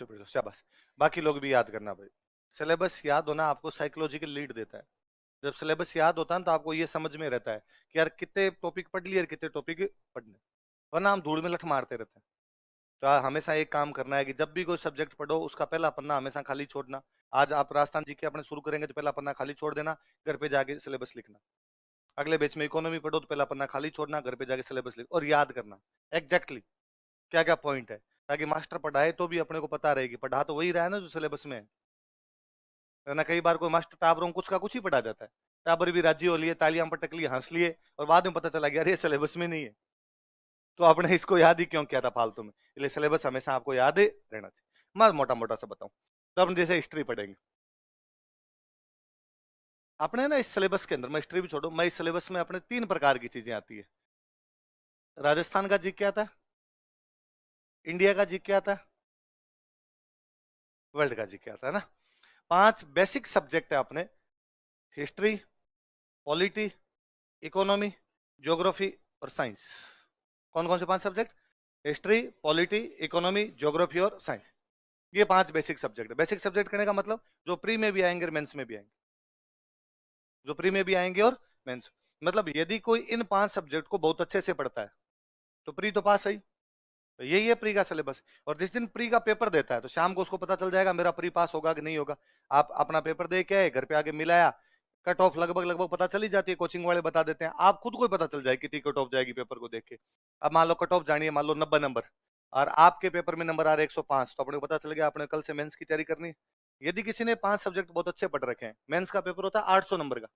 बैठ जाओ, शाबाश। बाकी लोग भी याद करना भाई। सिलेबस याद होना आपको साइकोलॉजिकल लीड देता है। जब सिलेबस याद होता है ना तो आपको ये समझ में रहता है कि यार कितने टॉपिक पढ़ लिए और कितने टॉपिक पढ़ने, वरना हम धूल में लठ मारते रहते हैं। तो हमेशा एक काम करना है कि जब भी कोई सब्जेक्ट पढ़ो उसका पहला पन्ना हमेशा खाली छोड़ना। आज आप राजस्थान जी के अपने शुरू करेंगे तो पहला पन्ना खाली छोड़ देना, घर पे जाके सिलेबस लिखना। अगले बैच में इकोनॉमी पढ़ो तो पहला पन्ना खाली छोड़ना, घर पे जाके सिलेबस लिख और याद करना एग्जैक्टली क्या क्या पॉइंट है, ताकि मास्टर पढ़ाए तो भी अपने को पता रहे कि पढ़ा तो वही रहा है ना जो सिलेबस में है ना। कई बार कोई मास्टर ताबरों कुछ का कुछ ही पढ़ा जाता है, ताबर भी राजी हो लिए, तालियां पटक लिए, हंस लिए, और बाद में पता चला गया अरे सिलेबस में नहीं है, तो आपने इसको याद ही क्यों किया था फालतू में। इसलिए सिलेबस हमेशा आपको याद रहना चाहिए। मैं मोटा मोटा सा बताऊं तो अपन जैसे हिस्ट्री पढ़ेंगे, अपने ना इस सिलेबस के अंदर, मैं हिस्ट्री भी छोड़ू, मैं इस सिलेबस में अपने 3 प्रकार की चीजें आती है। राजस्थान का जी क्या था, इंडिया का जी क्या था, वर्ल्ड का जी क्या था, है ना। 5 बेसिक सब्जेक्ट है अपने, हिस्ट्री, पॉलिटी, इकोनॉमी, ज्योग्राफी और साइंस। कौन कौन से 5 subject, history, polity, economy, geography और साइंस। ये 5 बेसिक सब्जेक्ट है। बेसिक सब्जेक्ट कहने का मतलब जो प्री में भी आएंगे और मेंस में भी आएंगे, जो प्री में भी आएंगे और मेंस। मतलब यदि कोई इन 5 सब्जेक्ट को बहुत अच्छे से पढ़ता है तो प्री तो पास है। तो यही है प्री का सिलेबस। और जिस दिन प्री का पेपर देता है तो शाम को उसको पता चल जाएगा मेरा प्री पास होगा कि नहीं होगा। आप अपना पेपर दे के आए, घर पे आके मिलाया, कट ऑफ लगभग लगभग पता चली जाती है, कोचिंग वाले बता देते हैं, आप खुद को ही पता चल जाए कितनी कट ऑफ जाएगी पेपर को देख के। अब मान लो कट ऑफ जानी है, मान लो 90 नंबर, और आपके पेपर में नंबर आ रहे 105, तो अपने को पता चल गया आपने कल से मेंस की तैयारी करनी है। यदि किसी ने 5 सब्जेक्ट बहुत अच्छे पढ़ रखे हैं, मेंस का पेपर होता है 800 नंबर का।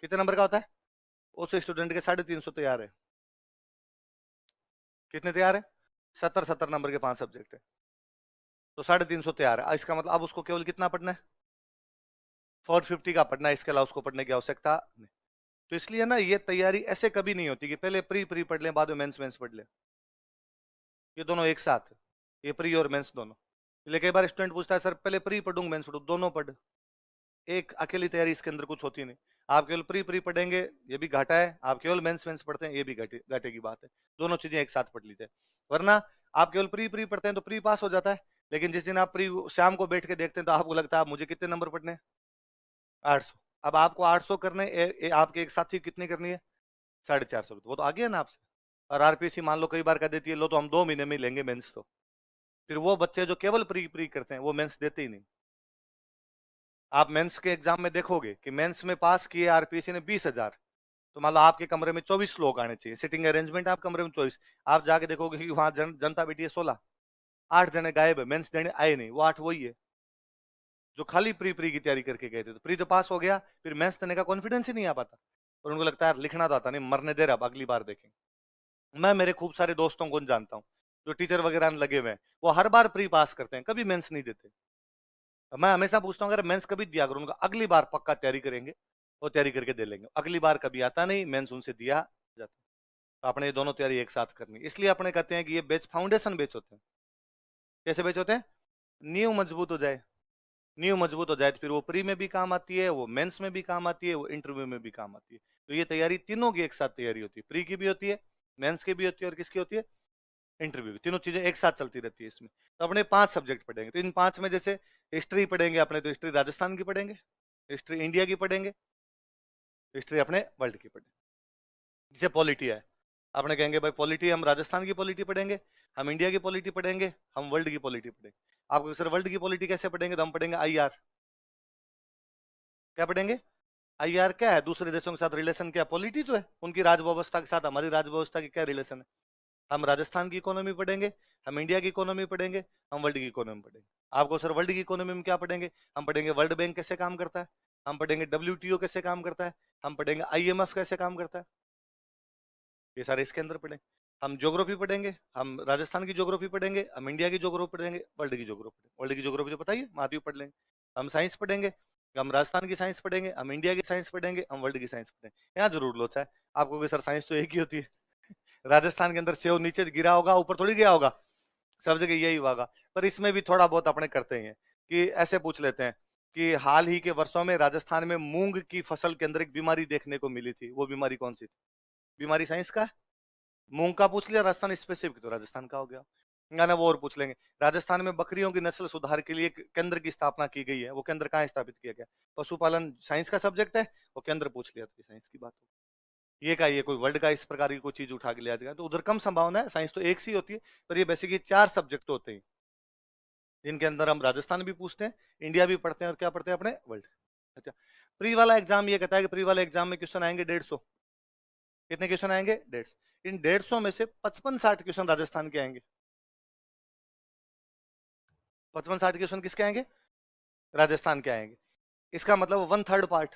कितने नंबर का होता है, उस स्टूडेंट के 350 तैयार है। कितने तैयार है, 70 70 नंबर के 5 सब्जेक्ट है, तो 350 तैयार है। इसका मतलब अब उसको केवल कितना पढ़ना है, 450 का पढ़ना है, इसके अलावा उसको पढ़ने की आवश्यकता नहीं। तो इसलिए ना ये तैयारी ऐसे कभी नहीं होती कि पहले प्री प्री पढ़ लें बाद में मेंस मेंस पढ़ लें। ये दोनों एक साथ है, ये प्री और मेंस दोनों। इसलिए कई बार स्टूडेंट पूछता है सर पहले प्री पढ़ूंगा मेंस पढ़ूं, दोनों पढ़। एक अकेली तैयारी इसके अंदर कुछ होती नहीं। आप केवल प्री प्री पढ़ेंगे ये भी घाटा है, आप केवल मेंस मेंस पढ़ते हैं ये भी घाटे घाटे की बात है। दोनों चीजें एक साथ पढ़ लीजिए। वरना आप केवल प्री प्री पढ़ते हैं तो प्री पास हो जाता है, लेकिन जिस दिन आप प्री शाम को बैठ के देखते हैं तो आपको लगता है आप मुझे कितने नंबर पढ़ने हैं, 800। अब आपको 800 करने, आपके एक साथी कितनी करनी है, 450। वो तो आगे है ना आपसे। और आरपीसी मान लो कई बार कह देती है लो तो हम 2 महीने में ही लेंगे मेंस, तो फिर वो बच्चे जो केवल प्री प्री करते हैं वो मेंस देते ही नहीं। आप मेंस के एग्जाम में देखोगे कि मेंस में पास किए आरपीसी ने 20,000, तो मान लो आपके कमरे में 24 लोग आने चाहिए, सिटिंग अरेंजमेंट आप कमरे में 24, आप जाके देखोगे कि वहां जनता बैठी है 16, 8 जने गायब है, मेंस देने आए नहीं, वो 8 वही है जो खाली प्री प्री की तैयारी करके गए थे। तो प्री तो पास हो गया, फिर मेंस देने का कॉन्फिडेंस ही नहीं आ पाता, और उनको लगता है लिखना तो आता नहीं, मरने दे रहा, अब अगली बार देखेंगे। मैं मेरे खूब सारे दोस्तों को जानता हूँ जो टीचर वगैरह लगे हुए हैं, वो हर बार प्री पास करते हैं, कभी मेंस नहीं देते। मैं हमेशा पूछता हूँ अगर मेंस कभी दिया करो उनका, अगली बार पक्का तैयारी करेंगे और तैयारी करके दे लेंगे। अगली बार कभी आता नहीं, मेंस उनसे दिया जाता। तो आपने ये दोनों तैयारी एक साथ करनी, इसलिए अपने कहते हैं कि ये बेच फाउंडेशन बेच होते हैं। कैसे बेच होते हैं, नींव मजबूत हो जाए, नींव मजबूत हो जाए तो फिर वो प्री में भी काम आती है, वो मेंस में भी काम आती है, वो इंटरव्यू में भी काम आती है। तो ये तैयारी तीनों की एक साथ तैयारी होती है, प्री की भी होती है, मेंस की भी होती है, और किसकी होती है, इंटरव्यू की। तीनों चीजें एक साथ चलती रहती है इसमें। तो अपने 5 सब्जेक्ट पढ़ेंगे, तो इन 5 में जैसे हिस्ट्री पढ़ेंगे अपने, तो हिस्ट्री राजस्थान की पढ़ेंगे, हिस्ट्री इंडिया की पढ़ेंगे, हिस्ट्री अपने वर्ल्ड की पढ़ेंगे। जैसे पॉलिटी है, अपने कहेंगे भाई पॉलिटी हम राजस्थान की पॉलिटी पढ़ेंगे, हम इंडिया की पॉलिटी पढ़ेंगे, हम वर्ल्ड की पॉलिटी पढ़ेंगे। आपको सर वर्ल्ड की पॉलिटी कैसे पढ़ेंगे, तो हम पढ़ेंगे आईआर। क्या पढ़ेंगे, आईआर क्या है, दूसरे देशों के साथ रिलेशन क्या, पॉलिटी तो है, उनकी राज व्यवस्था के साथ हमारी राज व्यवस्था की क्या रिलेशन है। हम राजस्थान की इकोनॉमी पढ़ेंगे, हम इंडिया की इकोनॉमी पढ़ेंगे, हम वर्ल्ड की इकोनॉमी पढ़ेंगे। आपको सर वर्ल्ड की इकोनॉमी में क्या पढ़ेंगे, हम पढ़ेंगे वर्ल्ड बैंक कैसे काम करता है, हम पढ़ेंगे डब्ल्यूटीओ कैसे काम करता है, हम पढ़ेंगे आईएमएफ कैसे काम करता है, ये सारे इसके अंदर पढ़ेंगे। हम ज्योग्राफी पढ़ेंगे, हम राजस्थान की ज्योग्राफी पढ़ेंगे, हम इंडिया की ज्योग्राफी पढ़ेंगे, वर्ल्ड की ज्योग्राफी पढ़ेंगे। वर्ल्ड की ज्योग्राफी जो बताइए महाद्वीप पढ़ लेंगे। हम साइंस पढ़ेंगे, हम राजस्थान की साइंस पढ़ेंगे, हम इंडिया की साइंस पढ़ेंगे, हम वर्ल्ड की साइंस पढ़ेंगे। यहाँ जरूर लोचा है आपको कि सर साइंस तो एक ही होती है। राजस्थान के अंदर सेव नीचे गिरा होगा ऊपर थोड़ी गया होगा, सब जगह यही होगा। पर इसमें भी थोड़ा बहुत अपने करते हैं कि ऐसे पूछ लेते हैं कि हाल ही के वर्षों में राजस्थान में मूंग की फसल के अंदर एक बीमारी देखने को मिली थी, वो बीमारी कौन सी थी। बीमारी साइंस का है, मूंग का पूछ लिया राजस्थान स्पेसिफिक तो राजस्थान का हो गया। ना वो और पूछ लेंगे राजस्थान में बकरियों की नस्ल सुधार के लिए एक केंद्र की स्थापना की गई है, वो केंद्र कहाँ स्थापित किया गया? पशुपालन साइंस का सब्जेक्ट है, वो केंद्र पूछ लिया तो साइंस की बात हो। ये का ये कोई वर्ल्ड का इस प्रकार की कोई चीज उठा के लिया जाएगा, तो उधर कम संभावना है। साइंस तो एक सी होती है, पर ये बेसिकली 4 सब्जेक्ट होते हैं जिनके अंदर हम राजस्थान भी पूछते हैं, इंडिया भी पढ़ते हैं और क्या पढ़ते हैं अपने वर्ल्ड। अच्छा, प्री वाला एग्जाम ये कहता है कि प्री वाले एग्जाम में क्वेश्चन आएंगे 150। कितने क्वेश्चन आएंगे? 150। इन 150 में से 55-60 क्वेश्चन राजस्थान के आएंगे। 55-60 क्वेश्चन किसके आएंगे? राजस्थान के आएंगे। इसका मतलब 1/3 पार्ट,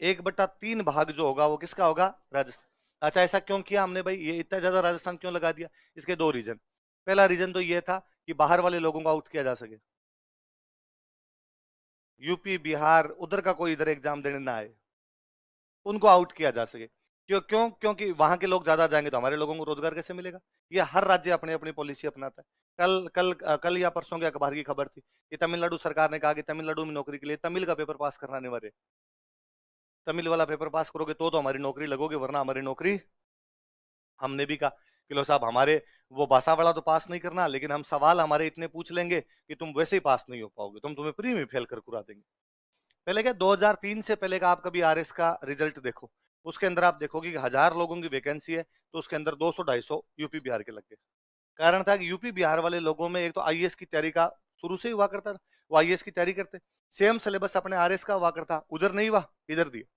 1/3 भाग जो होगा वो किसका होगा? राजस्थान। अच्छा, ऐसा क्यों किया हमने भाई, ये इतना ज्यादा राजस्थान क्यों लगा दिया? इसके 2 रीजन। पहला रीजन तो ये था कि बाहर वाले लोगों को आउट किया जा सके, यूपी बिहार उधर का कोई इधर एग्जाम देने ना आए, उनको आउट किया जा सके। क्यों क्यों? क्योंकि वहां के लोग ज्यादा जाएंगे तो हमारे लोगों को रोजगार कैसे मिलेगा? ये हर राज्य अपनी अपनी पॉलिसी अपनाता है। कल या परसों के अखबार की खबर थी कि तमिलनाडु सरकार ने कहा कि तमिलनाडु में नौकरी के लिए तमिल का पेपर पास करना अनिवार्य है। तमिल वाला पेपर पास करोगे तो हमारी नौकरी लगोगे, वरना हमारी नौकरी। हमने भी कहा कि लो साहब, हमारे वो भाषा वाला तो पास नहीं करना, लेकिन हम सवाल हमारे इतने पूछ लेंगे कि तुम वैसे ही पास नहीं हो पाओगे, तुम्हें प्री में फेल कर कुरा देंगे। पहले क्या, 2003 से पहले का आप कभी आरएस का रिजल्ट देखो, उसके अंदर आप देखोगे कि 1000 लोगों की वैकेंसी है तो उसके अंदर 200-250 यूपी बिहार के लग गए। कारण था कि यूपी बिहार वाले लोगों में एक तो आईएएस की तैयारी का शुरू से ही हुआ करता था, वो आईएएस की तैयारी करते। सेम सिलेबस अपने आरएस का हुआ करता, उधर नहीं हुआ, इधर दिया,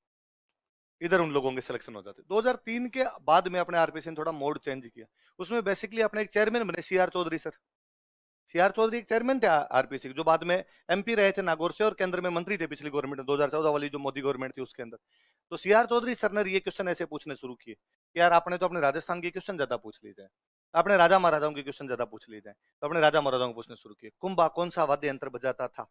इधर उन लोगों के सिलेक्शन हो जाते। 2003 के बाद में अपने आरपीसी ने थोड़ा मोड चेंज किया, उसमें बेसिकली अपने एक चेयरमैन बने CR Chaudhary sir. CR Chaudhary एक चेयरमैन थे आरपीसी के, जो बाद में एमपी रहे थे नागौर से और केंद्र में मंत्री थे पिछली गवर्नमेंट में, 2014 वाली जो मोदी गवर्नमेंट थी उसके अंदर। तो सीआर चौधरी सर ने ये क्वेश्चन ऐसे पूछने शुरू किए कि यार आपने तो अपने राजस्थान के क्वेश्चन ज्यादा पूछ ली जाए, अपने राजा महाराजाओं के क्वेश्चन ज्यादा पूछ लिए जाए। तो अपने राजा महाराजाओं को पूछने शुरू किए, कुंभा कौन सा वाद्य यंत्र बजाता था?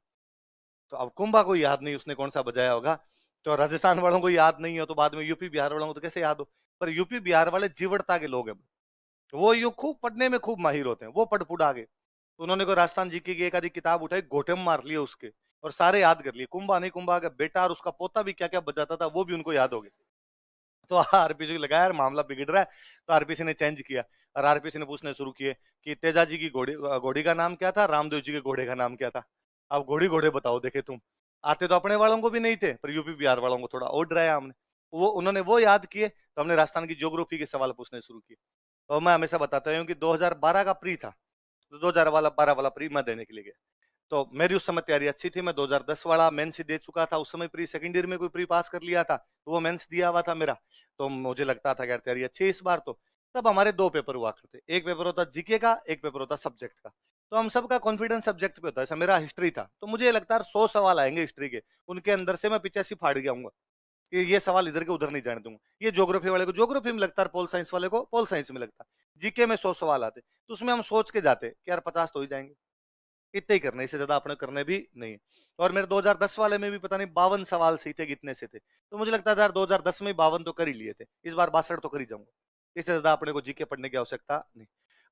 तो अब कुंभा को याद नहीं उसने कौन सा बजाया होगा, तो राजस्थान वालों को याद नहीं हो तो बाद में यूपी बिहार वालों को तो कैसे याद हो? पर यूपी बिहार वाले जीवड़ता के लोग हैं, वो यूं खूब पढ़ने में खूब माहिर होते हैं, वो पढ़ पुढ़ा गए। तो उन्होंने को राजस्थान जीके की एक आधी किताब उठाई, घोटे में मार लिए उसके, और सारे याद कर लिए। कुंभा नहीं, कुंभा का बेटा और उसका पोता भी क्या क्या बजाता था वो भी उनको याद हो गया। तो आरपीसी को लगा यार मामला बिगड़ रहा है, तो आरपीसी ने चेंज किया और आरपीसी ने पूछने शुरू किए कि तेजा जी की घोड़ी घोड़ी का नाम क्या था, रामदेव जी के घोड़े का नाम क्या था? अब घोड़ी घोड़े बताओ देखे तुम। आते तो अपने वालों को भी नहीं थे, पर यूपी बिहार वालों को थोड़ा और डराया हमने। वो उन्होंने वो याद किए, तो हमने राजस्थान की ज्योग्राफी के सवाल पूछने शुरू किए। और मैं हमेशा बताता हूँ कि 2012 का प्री था, तो 2012 वाला प्री मैं देने के लिए गया। तो मेरी उस समय तैयारी अच्छी थी, मैं 2010 वाला मेंस ही दे चुका था, उस समय प्री सेकंड ईयर में कोई प्री पास कर लिया था, तो वो मेंस दिया हुआ था मेरा। तो मुझे लगता था कि यार तैयारी अच्छी है इस बार तो। तब हमारे 2 पेपर हुआ करते, एक पेपर होता जीके का, एक पेपर होता सब्जेक्ट का। तो हम सबका कॉन्फिडेंस सब्जेक्ट पे होता है, ऐसा मेरा हिस्ट्री था, तो मुझे लगता है 100 सवाल आएंगे हिस्ट्री के, उनके अंदर से मैं 85 फाड़ गया हूँ कि ये सवाल इधर के उधर नहीं जाने दूंगा। ये ज्योग्राफी वाले को ज्योग्राफी में लगता है, पोल साइंस वाले को पोल साइंस में लगता है। जीके में 100 सवाल आते, तो उसमें हम सोच के जाते कि यार 50 तो ही जाएंगे, इतने ही करने, इससे ज्यादा अपने करने भी नहीं है। और मेरे 2010 वाले में भी पता नहीं 52 सवाल सही थे कितने से थे, तो मुझे लगता था यार 2010 में 52 तो कर ही लिए थे, इस बार 62 तो कर ही जाऊंगा, इससे ज्यादा अपने को जीके पढ़ने की आवश्यकता नहीं।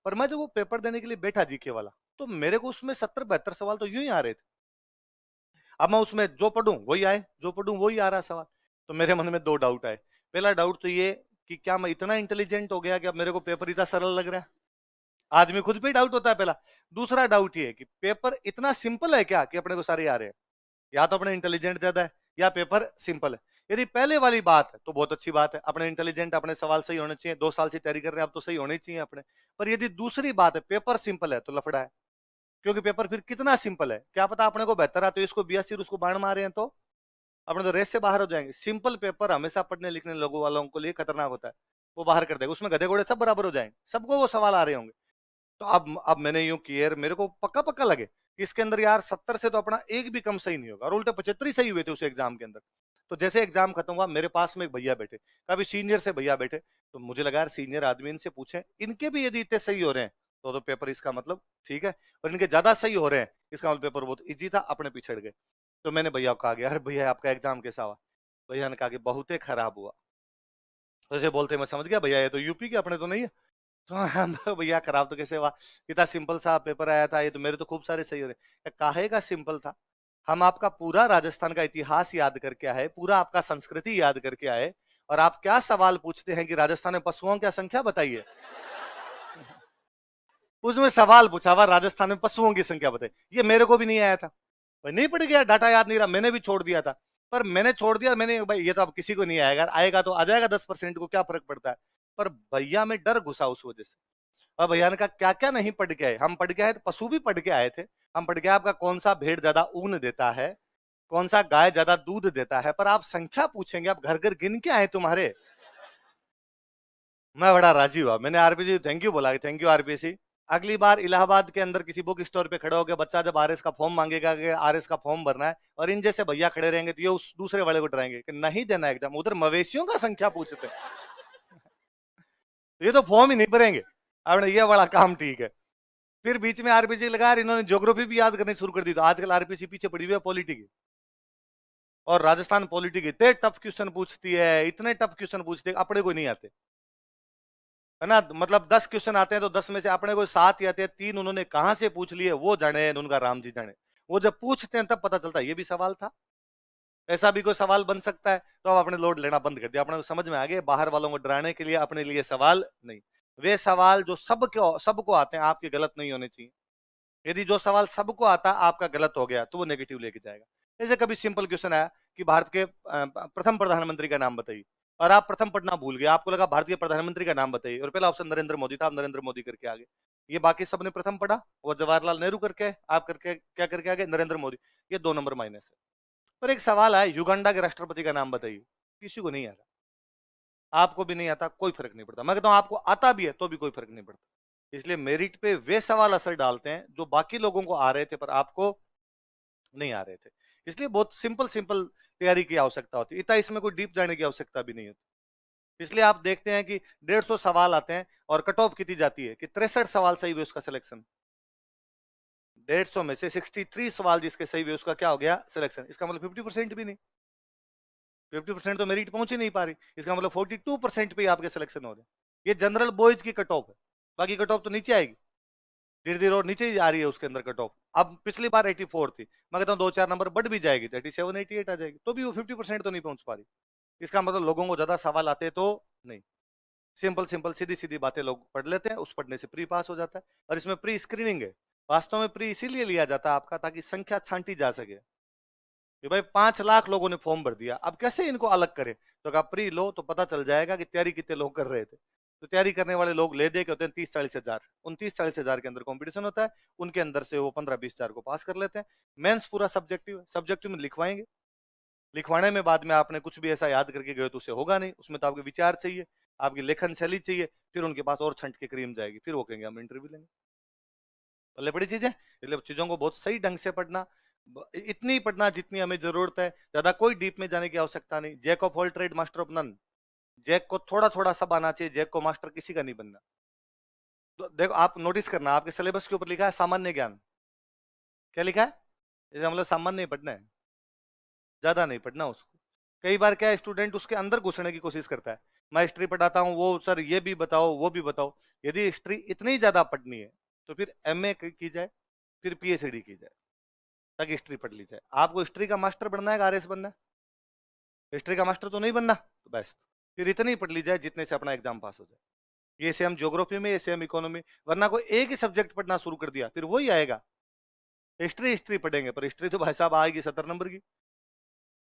पर मैं जब वो पेपर देने के लिए बैठा जीके वाला, तो मेरे को उसमें 70-72 सवाल तो यूं ही आ रहे थे। अब मैं उसमें जो पढ़ूं वही आए, जो पढ़ूं वही आ रहा सवाल। तो मेरे मन में 2 डाउट आए। पहला डाउट तो ये कि क्या मैं इतना इंटेलिजेंट हो गया कि अब मेरे को पेपर इतना सरल लग रहा है? आदमी खुद पे डाउट होता है पहला। दूसरा डाउट ये है कि पेपर इतना सिंपल है क्या कि अपने को सारे आ रहे हैं? या तो अपने इंटेलिजेंट ज्यादा है या पेपर सिंपल है। यदि पहले वाली बात है तो बहुत अच्छी बात है, अपने इंटेलिजेंट, अपने सवाल सही होने चाहिए, 2 साल से तैयारी कर रहे हैं अब तो सही होने ही चाहिए अपने। पर यदि दूसरी बात है पेपर सिंपल है तो लफड़ा है, क्योंकि पेपर फिर कितना सिंपल है क्या पता अपने को बेहतर आता है, इसको 82 और उसको बाण मारे हैं तो अपने तो रेस से बाहर हो जाएंगे। सिंपल पेपर हमेशा पढ़ने लिखने लोगों वालों के लिए खतरनाक होता है, वो बाहर कर देगा, उसमें गधे घोड़े सब बराबर हो जाएंगे, सबको वो सवाल आ रहे होंगे। तो अब मैंने यूं किया, मेरे को पक्का पक्का लगे कि इसके अंदर यार 70 से तो अपना एक भी कम सही नहीं होगा, और उल्टे 75 ही सही हुए थे उस एग्जाम के अंदर। तो जैसे एग्जाम खत्म हुआ, मेरे पास में एक भैया बैठे, काफी सीनियर से भैया बैठे, तो मुझे लगा यार सीनियर आदमी, इनसे पूछे, इनके भी यदि इतने सही हो रहे हैं तो पेपर इसका मतलब ठीक है, और इनके ज्यादा सही हो रहे हैं इसका मतलब पेपर बहुत इजी था, अपने पिछड़ गए। तो मैंने भैया को कहा गया, अरे भैया आपका एग्जाम कैसा हुआ? भैया ने कहा कि बहुत ही खराब हुआ। तो ऐसे बोलते मैं समझ गया भैया ये तो यूपी के, अपने तो नहीं है। तो भैया खराब तो कैसे हुआ, इतना सिंपल सा पेपर आया था, ये तो मेरे तो खूब सारे सही हो रहे। काहे का सिंपल था? हम आपका पूरा राजस्थान का इतिहास याद करके आए, पूरा आपका संस्कृति याद करके आए, और आप क्या सवाल पूछते हैं कि राजस्थान में पशुओं की संख्या बताइए। उसमें सवाल पूछा हुआ राजस्थान में पशुओं की संख्या बताई, ये मेरे को भी नहीं आया था भाई, नहीं पड़ गया, डाटा याद नहीं रहा, मैंने भी छोड़ दिया था। पर मैंने छोड़ दिया, मैंने भाई ये तो अब किसी को नहीं आएगा, आएगा तो आ जाएगा 10% को क्या फर्क पड़ता है। पर भैया में डर घुसा उस वजह से। और भैया ने कहा क्या क्या नहीं पढ़ के आए, हम पढ़ के आए तो पशु भी पढ़ के आए थे, हम पढ़ के आए आपका कौन सा भेड़ ज्यादा ऊन देता है, कौन सा गाय ज्यादा दूध देता है, पर आप संख्या पूछेंगे, आप घर घर गिन के आए तुम्हारे। मैं बड़ा राजी हुआ, मैंने आरपीसी थैंक यू बोला, थैंक यू आरपीसी। अगली बार इलाहाबाद के अंदर किसी बुक स्टोर पे खड़ा होकर बच्चा जब आरएस का फॉर्म मांगेगा कि आरएस का फॉर्म भरना है, और इन जैसे भैया खड़े रहेंगे तो ये उस दूसरे वाले को डराएंगे कि नहीं देना एग्जाम, उधर मवेशियों का संख्या पूछते हैं। ये तो फॉर्म ही नहीं भरेंगे। अब ये बड़ा काम ठीक है। फिर बीच में आरपीसी लगा, इन्होंने ज्योग्राफी भी याद करनी शुरू कर दी, तो आजकल आरपीसी पीछे पड़ी हुई है पॉलिटी की। और राजस्थान पॉलिटी के इतने टफ क्वेश्चन पूछती है, इतने टफ क्वेश्चन पूछती है, अपने को नहीं आते है ना। मतलब 10 क्वेश्चन आते हैं तो 10 में से अपने को 7 ही आते हैं, 3 उन्होंने कहां से पूछ लिए वो जाने, उनका राम जी जाने। वो जब पूछते हैं तब पता चलता है ये भी सवाल था, ऐसा भी कोई सवाल बन सकता है। तो अब आपने लोड लेना बंद कर दिया, अपने को समझ में आ गया बाहर वालों को डराने के लिए अपने लिए सवाल नहीं। वे सवाल जो सबको आते हैं आपके गलत नहीं होने चाहिए। यदि जो सवाल सबको आता आपका गलत हो गया तो वो नेगेटिव लेके जाएगा। जैसे कभी सिंपल क्वेश्चन आया कि भारत के प्रथम प्रधानमंत्री का नाम बताइए, और आप प्रथम पढ़ना भूल गए, आपको लगा भारतीय प्रधानमंत्री का नाम बताइए, और पहला ऑप्शन नरेंद्र मोदी था, आप नरेंद्र मोदी करके आगे। ये बाकी सबने प्रथम पढ़ा, वो जवाहरलाल नेहरू करके, आप करके क्या करके आगे नरेंद्र मोदी, ये 2 नंबर माइनस है। पर एक सवाल आया युगांडा के राष्ट्रपति का नाम बताइए, किसी को नहीं आता, आपको भी नहीं आता, कोई फर्क नहीं पड़ता। मैं कहता हूं आपको आता भी है तो भी कोई फर्क नहीं पड़ता। इसलिए मेरिट पे वे सवाल असर डालते हैं जो बाकी लोगों को आ रहे थे पर आपको नहीं आ रहे थे। इसलिए बहुत सिंपल सिंपल तैयारी की आवश्यकता होती है, इतना इसमें कोई डीप जाने की आवश्यकता भी नहीं होती। इसलिए आप देखते हैं कि 150 सवाल आते हैं और कट ऑफ कितनी जाती है कि 63 सवाल सही हुए उसका सिलेक्शन। 150 में से 63 सवाल जिसके सही हुए उसका क्या हो गया सिलेक्शन। इसका मतलब 50% भी नहीं, 50% तो मेरिट पहुंच ही नहीं पा रही, इसका मतलब 42% पे ही आपके सिलेक्शन हो रहे हैं। ये जनरल बॉयज की कट ऑफ है, बाकी कट ऑफ तो नीचे आएगी, धीरे धीरे और नीचे ही आ रही है उसके अंदर कट ऑफ। अब पिछली बार 84 थी, मैं कहता हूँ 2-4 नंबर बढ़ भी जाएगी तो 87 88 आ जाएगी, तो भी वो 50% तो नहीं पहुंच पा रही। इसका मतलब लोगों को ज्यादा सवाल आते तो नहीं, सिंपल सिंपल सीधी सीधी बातें लोग पढ़ लेते हैं, उस पढ़ने से प्री पास हो जाता है। और इसमें प्री स्क्रीनिंग है, वास्तव में प्री इसीलिए लिया जाता है आपका ताकि संख्या छांटी जा सके कि भाई 5 लाख लोगों ने फॉर्म भर दिया, अब कैसे इनको अलग करें। तो अगर प्री लो तो पता चल जाएगा कि तैयारी कितने लोग कर रहे थे। तो तैयारी करने वाले लोग ले दे के होते हैं 30-40 हजार, उन 30-40 हजार के अंदर कंपटीशन होता है, उनके अंदर से वो 15-20 हजार को पास कर लेते हैं। मेंस पूरा सब्जेक्टिव, सब्जेक्टिव में लिखवाएंगे, लिखवाने में बाद में आपने कुछ भी ऐसा याद करके गए तो उसे होगा नहीं, उसमें तो आपके विचार चाहिए, आपकी लेखन शैली चाहिए, फिर उनके पास और छंट के क्रीम जाएगी, फिर वो कहेंगे हम इंटरव्यू लेंगे। पहले बड़ी चीज है, इसलिए चीजों को बहुत सही ढंग से पढ़ना, इतनी ही पढ़ना जितनी हमें जरूरत है, ज्यादा कोई डीप में जाने की आवश्यकता नहीं। Jack of all trade master of none, jack को थोड़ा थोड़ा सब आना चाहिए, जैक को मास्टर किसी का नहीं बनना। तो देखो आप नोटिस करना, आपके सिलेबस के ऊपर लिखा है सामान्य ज्ञान, क्या लिखा है, इसका मतलब सामान्य नहीं पढ़ना है, ज्यादा नहीं पढ़ना उसको। कई बार क्या स्टूडेंट उसके अंदर घुसने की कोशिश करता है, मैं हिस्ट्री पढ़ाता हूँ, वो सर ये भी बताओ वो भी बताओ। यदि हिस्ट्री इतनी ज्यादा पढ़नी है तो फिर एमए की जाए, फिर पीएचडी की जाए, ताकि हिस्ट्री पढ़ ली जाए। आपको हिस्ट्री का मास्टर बनना है, आरएस बनना है, हिस्ट्री का मास्टर तो नहीं बनना, तो बेस्ट फिर इतनी पढ़ ली जाए जितने से अपना एग्जाम पास हो जाए। ये सेम ज्योग्राफी में, ये सेम इकोनॉमी, वरना कोई एक ही सब्जेक्ट पढ़ना शुरू कर दिया फिर वही आएगा। हिस्ट्री हिस्ट्री पढ़ेंगे पर हिस्ट्री तो भाई साहब आएगी 70 नंबर की,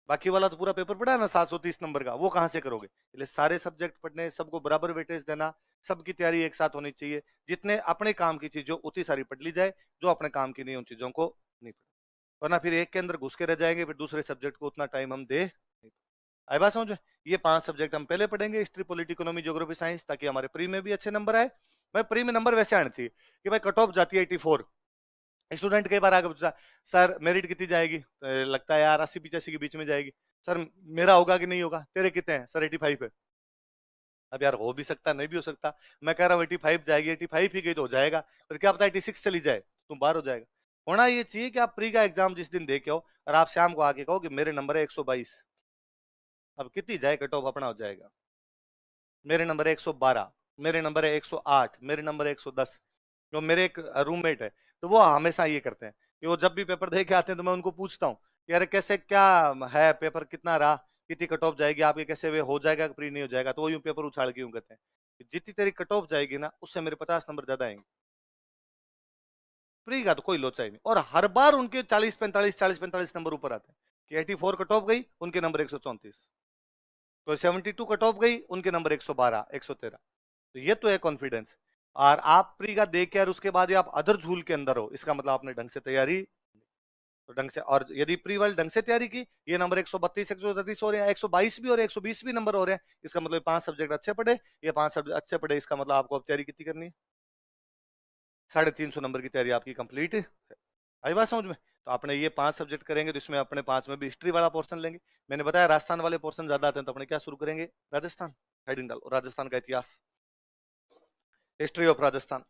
बाकी वाला तो पूरा पेपर पढ़ा है ना 730 नंबर का, वो कहां से करोगे। इसलिए सारे सब्जेक्ट पढ़ने, सबको बराबर वेटेज देना, सबकी तैयारी एक साथ होनी चाहिए। जितने अपने काम की चीजों उतनी सारी पढ़ ली जाए, जो अपने काम की नहीं उन चीजों को नहीं पढ़, वरना फिर एक के अंदर घुस के रह जाएंगे, फिर दूसरे सब्जेक्ट को उतना टाइम हम दे नहीं। आई बात समझ में। ये 5 सब्जेक्ट हम पहले पढ़ेंगे, history polity economy geography science, ताकि हमारे प्री में भी अच्छे नंबर आए। भाई प्री में नंबर वैसे आने चाहिए कि भाई कट ऑफ जाती है 84, स्टूडेंट कई बार आगे पूछता सर मेरिट कितनी जाएगी, तो लगता है यार 80-85 के बीच में जाएगी। सर मेरा होगा कि नहीं होगा, तेरे कितने हैं, सर 85 है। अब यार हो भी सकता नहीं भी हो सकता, मैं कह रहा हूँ 85 जाएगी, 85 ही गई तो हो जाएगा, फिर क्या पता 86 चली जाए, तुम बाहर हो जाएगा। होना ये चाहिए कि आप प्री का एग्जाम जिस दिन दे के हो और आप शाम को आके कहो कि मेरे नंबर है 122, अब कितनी जाए कट ऑफ अपना हो जाएगा। मेरे नंबर है 112, मेरे नंबर है 108, मेरे नंबर है 110। जो मेरे एक रूममेट है, तो वो हमेशा ये करते हैं कि वो जब भी पेपर दे के आते हैं तो मैं उनको पूछता हूँ कि यार कैसे क्या है पेपर, कितना रहा, कितनी कट ऑफ जाएगी आपके, कैसे वे हो जाएगा प्री नहीं हो जाएगा। तो वो यूं पेपर उछाल के यूं कहते हैं कि जितनी तेरी कट ऑफ जाएगी ना उससे मेरे 50 नंबर ज्यादा आएंगे। प्री का तो कोई लोचा ही नहीं, और हर बार उनके 40-45 नंबर ऊपर आते हैं कि 84 कट ऑफ गई, उनके नंबर 134, तो 72 कट ऑफ गई, उनके नंबर 112 113। तो ये तो है कॉन्फिडेंस। और आप प्री का दे के और उसके बाद आप अदर झूल के अंदर हो, इसका मतलब आपने ढंग से तैयारी, तो ढंग से, और यदि प्री वाले ढंग से तैयारी की, ये नंबर 132 133 हो रहे हैं, 122 भी हो रहे हैं, 120 भी नंबर हो रहे हैं, इसका मतलब 5 सब्जेक्ट अच्छे पढ़े, ये 5 सब्जेक्ट अच्छे पढ़े, इसका मतलब आपको अब तैयारी कितनी करनी है, 350 नंबर की तैयारी आपकी कंप्लीट है। आई बात समझ में? तो आपने ये 5 सब्जेक्ट करेंगे, तो इसमें अपने 5 में भी हिस्ट्री वाला पोर्शन लेंगे। मैंने बताया राजस्थान वाले पोर्शन ज्यादा आते हैं, तो अपने क्या शुरू करेंगे, राजस्थान हेडिंग डालो, राजस्थान का इतिहास, हिस्ट्री ऑफ राजस्थान।